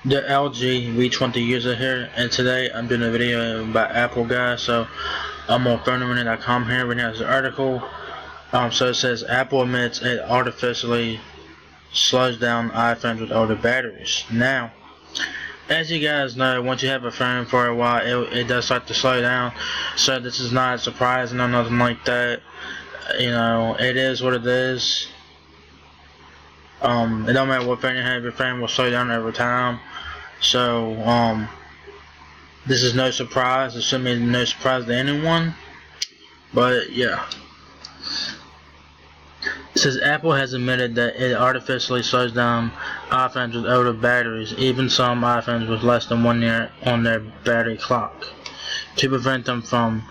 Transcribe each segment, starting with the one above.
The LG V20 user here, and today I'm doing a video about Apple, guys. So I'm on PhoneArena.com here. Right now is an article. So it says Apple admits it artificially slows down iPhones with older batteries. Now, as you guys know, once you have a phone for a while, it does start to slow down. So this is not surprising or nothing like that. You know, it is what it is. It don't matter what phone you have, your phone will slow down over time. So, this is no surprise. It should be no surprise to anyone. But, yeah. It says Apple has admitted that it artificially slows down iPhones with older batteries, even some iPhones with less than 1 year on their battery clock, to prevent them from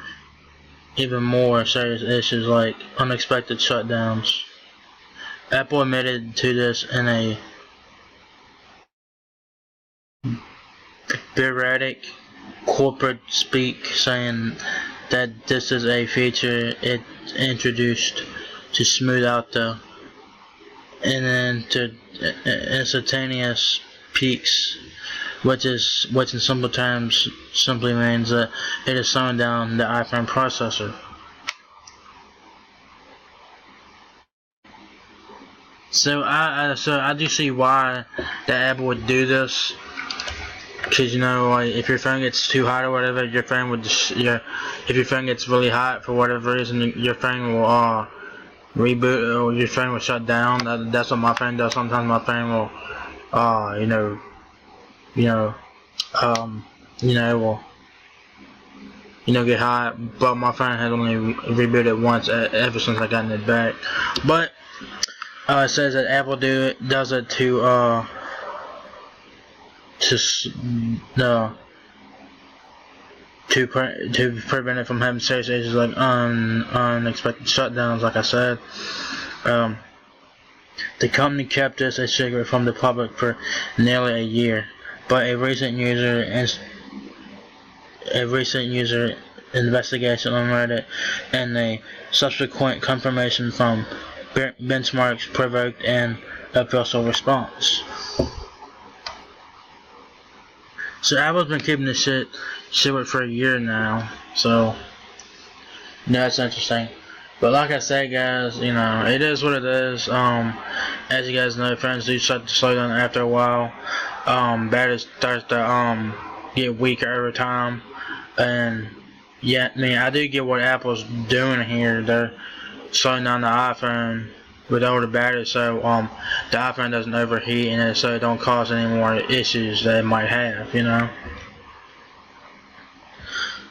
even more serious issues like unexpected shutdowns. Apple admitted to this in a sporadic corporate speak, saying that this is a feature it introduced to smooth out the instantaneous peaks, which in simple terms simply means that it is slowing down the iPhone processor. So I do see why that Apple would do this. Because, you know, like, if your phone gets too hot or whatever, your phone would just, if your phone gets really hot for whatever reason, your phone will reboot, or your phone will shut down. That's what my phone does. Sometimes my phone will, it will, get hot. But my phone has only rebooted once ever since I got it back. But it says that Apple does it to prevent it from having serious issues like unexpected shutdowns, like I said. The company kept this a secret from the public for nearly a year, but a recent user investigation on Reddit and a subsequent confirmation from benchmarks provoked an official response. So Apple's been keeping this shit secret for a year now, so that's interesting. But like I said, guys, it is what it is. As you guys know, phones do start to slow down after a while. Batteries start to get weaker over time, and yeah, I do get what Apple's doing here. They're slowing down the iPhone with older batteries, so the iPhone doesn't overheat, and so it don't cause any more issues that it might have. It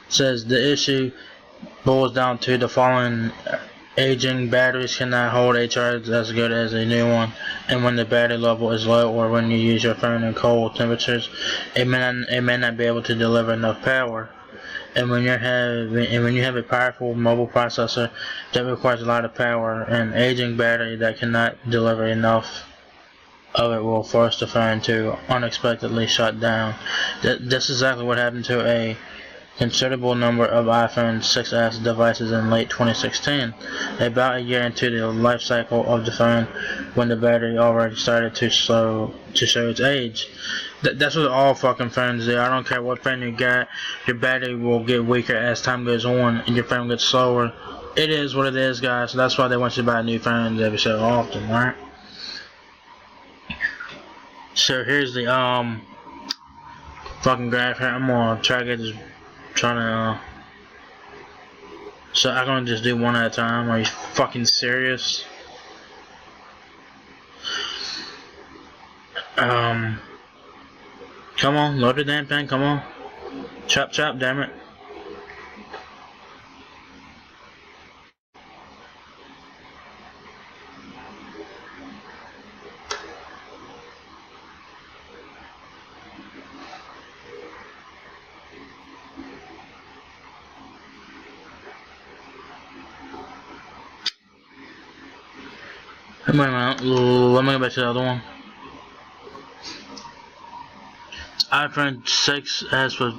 says the issue boils down to the following: aging batteries cannot hold a charge as good as a new one, and when the battery level is low, or when you use your phone in cold temperatures, it may not be able to deliver enough power. And when you have a powerful mobile processor that requires a lot of power, an aging battery that cannot deliver enough of it will force the phone to unexpectedly shut down. That's exactly what happened to a considerable number of iPhone 6s devices in late 2016, about a year into the life cycle of the phone, when the battery already started to show its age. That's what all fucking phones do. I don't care what phone you got, your battery will get weaker as time goes on, and your phone gets slower. It is what it is, guys. So that's why they want you to buy new phones every so often, right? So here's the fucking graph here. I'm gonna try to get this. So I'm gonna just do one at a time. Are you fucking serious? Come on, load the damn thing, come on. Chop, damn it. Wait a minute, let me go back to the other one. iPhone 6s with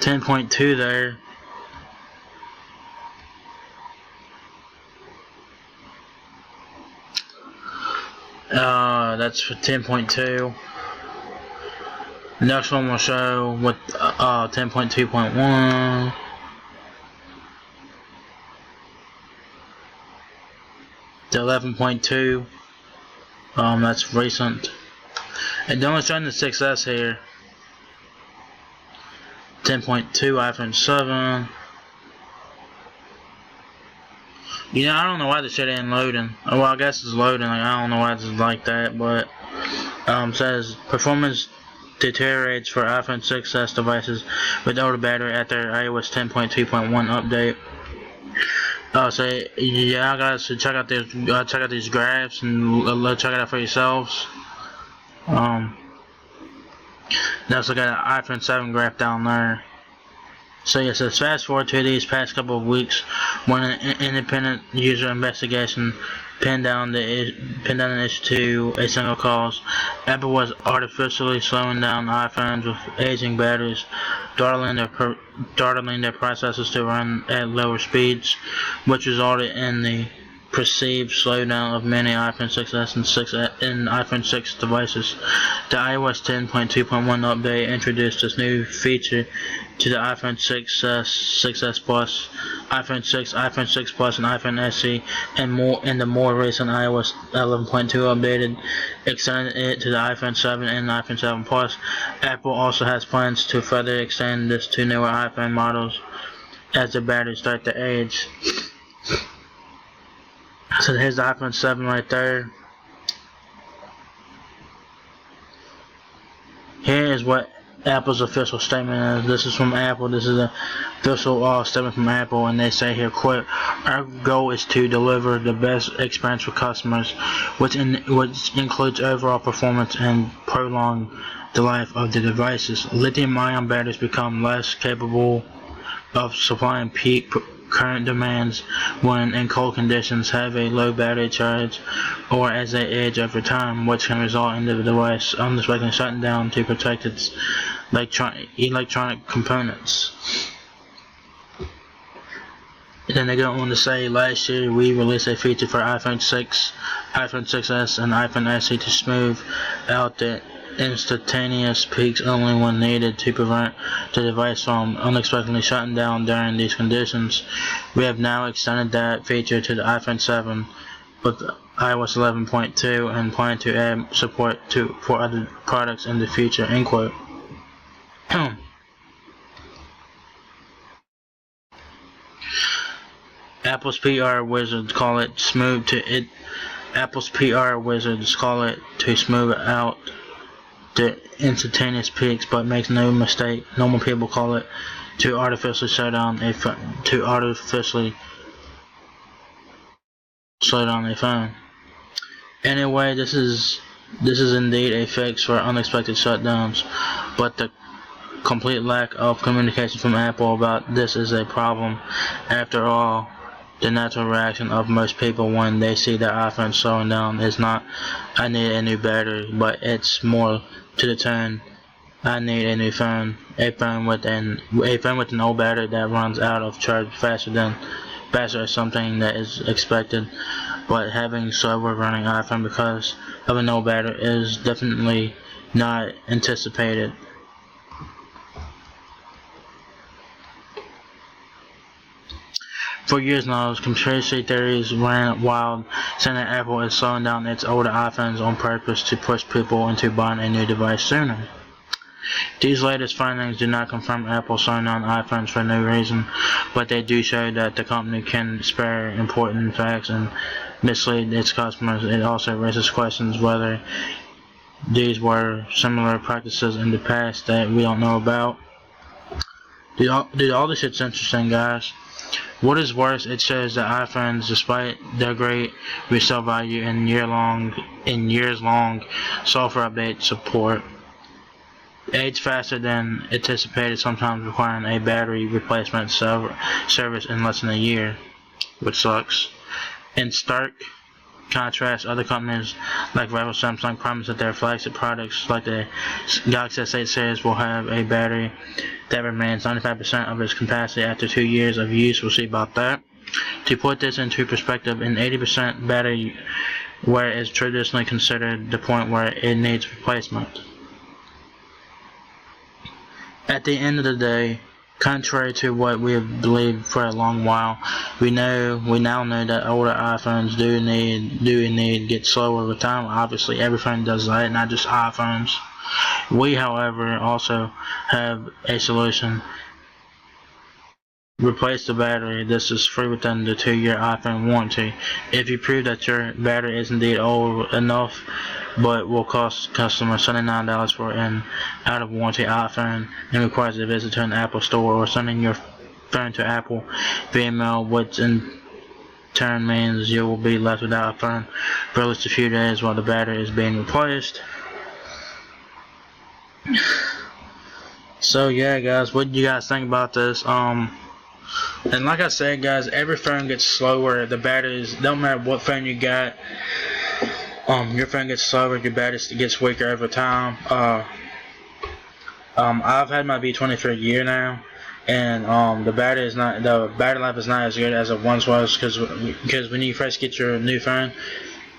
10.2 there. That's for 10.2. The next one will show with 10.2.1. The 11.2. That's recent. And then we're showing the 6S here. 10.2 iPhone 7. You know, I don't know why this shit ain't loading. Well, I guess it's loading. Like, I don't know why it's like that, but says performance deteriorates for iPhone 6s devices with older battery after iOS 10.2.1 update. So yeah, guys, so check out these graphs and check it out for yourselves. Let's look at an iPhone 7 graph down there. So yes, let's fast forward to these past couple of weeks when an independent user investigation pinned down an issue to a single cause. Apple was artificially slowing down iPhones with aging batteries, throttling their processors to run at lower speeds, which resulted in the perceived slowdown of many iPhone 6s and iPhone 6 devices. The iOS 10.2.1 update introduced this new feature to the iPhone 6s, 6s Plus, iPhone 6, iPhone 6 Plus, and iPhone SE, and the more recent iOS 11.2 updated extended it to the iPhone 7 and iPhone 7 Plus. Apple also has plans to further extend this to newer iPhone models as the batteries start to age. So here's the iPhone 7 right there. Here is what Apple's official statement is. This is from Apple. This is an official statement from Apple, and they say here, quote, "Our goal is to deliver the best experience for customers, which includes overall performance and prolong the life of the devices. Lithium-ion batteries become less capable of supplying peak current demands when in cold conditions, have a low battery charge, or as they age over time, which can result in the device unexpectedly shutting down to protect its electronic components." And then they go on to say, last year we released a feature for iPhone 6, iPhone 6s, and iPhone SE to smooth out the instantaneous peaks only when needed to prevent the device from unexpectedly shutting down during these conditions. We have now extended that feature to the iPhone 7 with iOS 11.2 and plan to add support for other products in the future, end quote. Apple's PR wizards call it to smooth out the instantaneous peaks, but makes no mistake, normal people call it to artificially slow down a phone. Anyway, this is indeed a fix for unexpected shutdowns, but the complete lack of communication from Apple about this is a problem. After all, the natural reaction of most people when they see their iPhone slowing down is not, "I need a new battery," but it's more to the tone, "I need a new phone," a phone with an old battery that runs out of charge faster is something that is expected, but having slower running iPhone because of an old battery is definitely not anticipated. For years now, conspiracy theories ran wild, saying that Apple is slowing down its older iPhones on purpose to push people into buying a new device sooner. These latest findings do not confirm Apple slowing down iPhones for no reason, but they do show that the company can spare important facts and mislead its customers. It also raises questions whether these were similar practices in the past that we don't know about. Dude, all this shit's interesting, guys. What is worse, it shows that iPhones, despite their great resale value and years long software update support, age faster than anticipated, sometimes requiring a battery replacement service in less than a year, which sucks. In stark contrast, other companies like rival Samsung promise that their flagship products like the Galaxy S8 series will have a battery that remains 95% of its capacity after 2 years of use. We'll see about that. To put this into perspective, an 80% battery wear is traditionally considered the point where it needs replacement. at the end of the day, contrary to what we have believed for a long while, we now know that older iPhones do indeed get slower with time. Obviously, every phone does that, not just iPhones. We, however, also have a solution. Replace the battery. This is free within the 2-year iPhone warranty. If you prove that your battery is indeed old enough, but will cost customers $79 for an out-of-warranty iPhone and requires a visit to an Apple store or sending your phone to Apple via mail, which in turn means you will be left without a phone for at least a few days while the battery is being replaced. So yeah, guys, what do you guys think about this? And like I said, guys, every phone gets slower. The batteries, don't matter what phone you got, your phone gets slower, your battery gets weaker over time. I've had my V20 for a year now, and the battery life is not as good as it once was, because when you first get your new phone,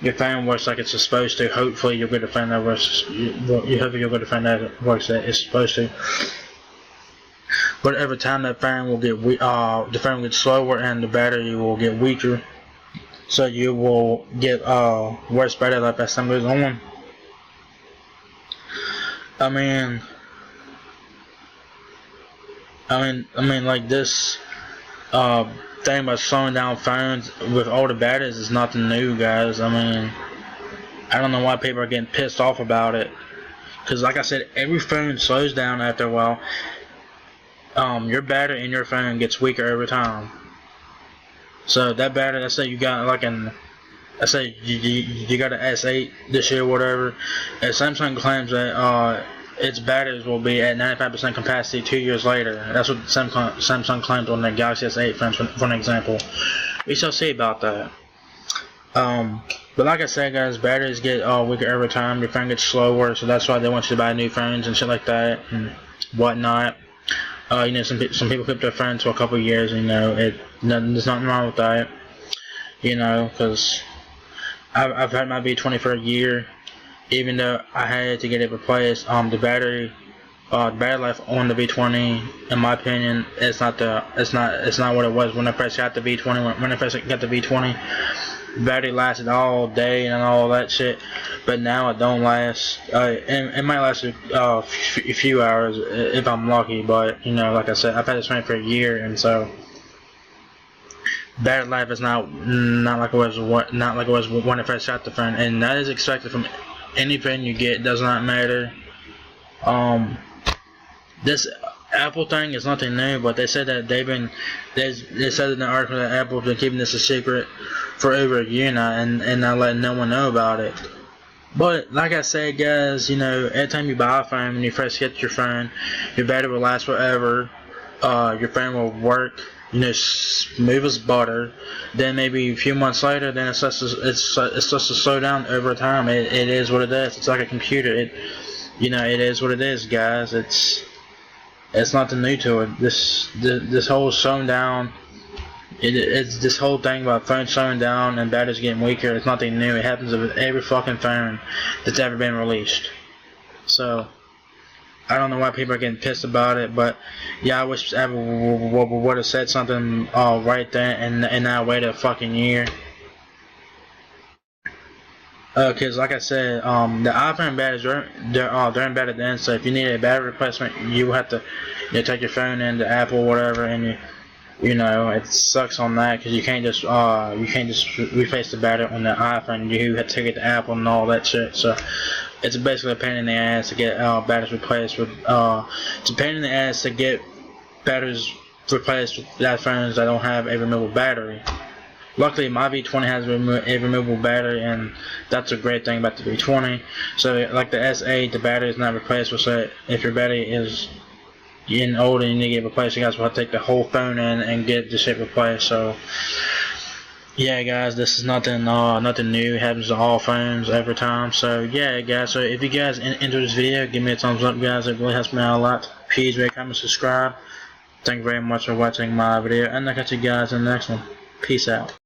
your phone works like it's supposed to. Hopefully you'll get a phone that works. Hopefully you'll get a phone that works that it's supposed to. But over time, that phone will get the phone will get slower and the battery will get weaker. So you will get worse battery life as time goes on. I mean, like this thing about slowing down phones with older batteries is nothing new, guys. I mean, I don't know why people are getting pissed off about it. Because, like I said, every phone slows down after a while. Your battery in your phone gets weaker over time. So that battery, let's say you got like let's say you got an S8 this year, whatever, and Samsung claims that its batteries will be at 95% capacity 2 years later. That's what Samsung claims on their Galaxy S8 phones, for an example. We shall see about that. But like I said, guys, batteries get weaker over time. Your phone gets slower, so that's why they want you to buy new phones and shit like that and whatnot. You know, some people keep their phones for a couple of years. You know, there's nothing wrong with that. You know, because I've had my V20 for a year, even though I had to get it replaced. The battery life on the V20, in my opinion, it's not what it was when I first got the V20. When I first got the V20, the battery lasted all day and all that shit. But now it don't last. It might last a few hours if I'm lucky. But you know, like I said, I've had this phone for a year, and so battery life is not like it was when I first got the phone, and that is expected from any phone you get. It does not matter. This Apple thing is nothing new, but they said that they said in the article that Apple's been keeping this a secret for over a year now, and not letting no one know about it. But like I said, guys, you know, every time you buy a phone, when you first get your phone, your battery will last forever. Your phone will work, you know, smooth as butter. Then maybe a few months later, then it starts to slow down over time. It is what it is. It's like a computer. It is what it is, guys. It's nothing new to it. This whole slowing down. It's this whole thing about phones slowing down and batteries getting weaker. It's nothing new. It happens with every fucking phone that's ever been released. So I don't know why people are getting pissed about it, but yeah, I wish Apple would have said something right there and not wait a fucking year. Because like I said, the iPhone batteries they're embedded in. So if you need a battery replacement, you will have to take your phone into Apple or whatever, and you know, it sucks on that because you can't just replace the battery on the iPhone. You have to take it to Apple and all that shit. So it's basically a pain in the ass to get batteries replaced with. It's a pain in the ass to get batteries replaced with phones that don't have a removable battery. Luckily, my V20 has a removable battery, and that's a great thing about the V20. So, like the S8, the battery is not replaceable. So, if your battery is getting old and you need to get replaced, you guys will have to take the whole phone in and get the shit replaced. So, yeah, guys, this is nothing new. It happens to all phones every time. So, yeah, guys. So, if you guys enjoyed this video, give me a thumbs up, guys. It really helps me out a lot. Please rate, comment, subscribe. Thank you very much for watching my video, and I'll catch you guys in the next one. Peace out.